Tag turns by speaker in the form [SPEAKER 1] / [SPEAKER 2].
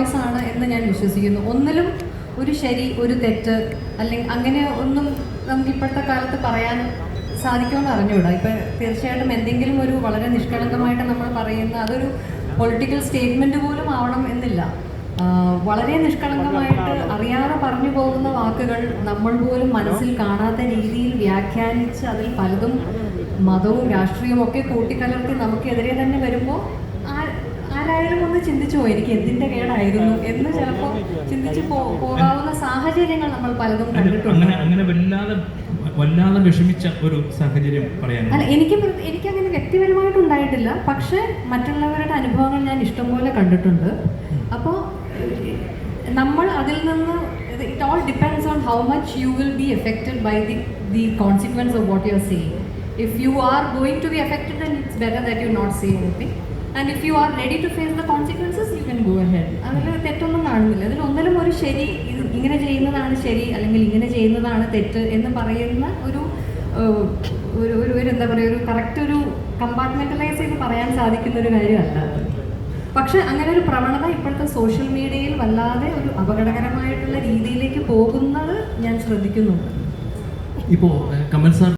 [SPEAKER 1] Choice ആണ് എന്ന് ഞാൻ വിശ്വസിക്കുന്നു. ഒന്നിലും ഒരു ശരി ഒരു തെറ്റ് അല്ലെങ്കിൽ അങ്ങനെ ഒന്നും നമുക്ക് ഇപ്പോഴത്തെ കാലത്ത് പറയാൻ സാധിക്കുമെന്ന് അറിഞ്ഞുകൂടാ. ഇപ്പം തീർച്ചയായിട്ടും എന്തെങ്കിലും ഒരു വളരെ നിഷ്കളങ്കമായിട്ട് നമ്മൾ പറയുന്ന അതൊരു പൊളിറ്റിക്കൽ സ്റ്റേറ്റ്മെൻറ്റ് പോലും ആവണം എന്നില്ല. വളരെ നിഷ്കളങ്കമായിട്ട് അറിയാതെ പറഞ്ഞു പോകുന്ന വാക്കുകൾ നമ്മൾ പോലും മനസ്സിൽ കാണാത്ത രീതിയിൽ വ്യാഖ്യാനിച്ച് അതിൽ പലതും മതവും രാഷ്ട്രീയവും ഒക്കെ കൂട്ടിക്കലർത്തി നമുക്കെതിരെ തന്നെ വരുമ്പോൾ ആരായാലും ഒന്ന് ചിന്തിച്ചു പോയി എനിക്ക് എന്തിൻ്റെ കേടായിരുന്നു എന്ന് ചിലപ്പോൾ ചിന്തിച്ച് പോകാവുന്ന സാഹചര്യങ്ങൾ നമ്മൾ പലതും കണ്ടിട്ടുണ്ട്.
[SPEAKER 2] അങ്ങനെ വല്ലാതെ വിഷമിച്ച ഒരു സാഹചര്യം പറയാൻ
[SPEAKER 1] അല്ല, എനിക്കങ്ങനെ വ്യക്തിപരമായിട്ടുണ്ടായിട്ടില്ല. പക്ഷേ മറ്റുള്ളവരുടെ അനുഭവങ്ങൾ ഞാൻ ഇഷ്ടംപോലെ കണ്ടിട്ടുണ്ട്. അപ്പോൾ നമ്മൾ അതിൽ നിന്ന് it all depends on how much you will be affected by the consequence of what you are saying. If you are going to be affected then it's better that you not say anything. And if you are ready to face the consequences you can go ahead. അതിൽ തെറ്റൊന്നും കാണുന്നില്ല. അതിലൊന്നിലും ഒരു ശരി ഇങ്ങനെ ചെയ്യുന്നതാണ് ശരി അല്ലെങ്കിൽ ഇങ്ങനെ ചെയ്യുന്നതാണ് തെറ്റ് എന്ന് പറയുന്ന ഒരു എന്താ പറയുക ഒരു കറക്റ്റ് ഒരു കമ്പാർട്ട്മെന്റലൈസ് ചെയ്ത് പറയാൻ സാധിക്കുന്ന ഒരു കാര്യമല്ല. പക്ഷെ അങ്ങനെ ഒരു പ്രവണത ഇപ്പോഴത്തെ സോഷ്യൽ മീഡിയയിൽ വല്ലാതെ ഒരു അപകടകരമായിട്ടുള്ള രീതിയിലേക്ക് പോകുന്നത് ഞാൻ ശ്രദ്ധിക്കുന്നുണ്ട്.
[SPEAKER 2] ഇപ്പോൾ കമൽ സാർ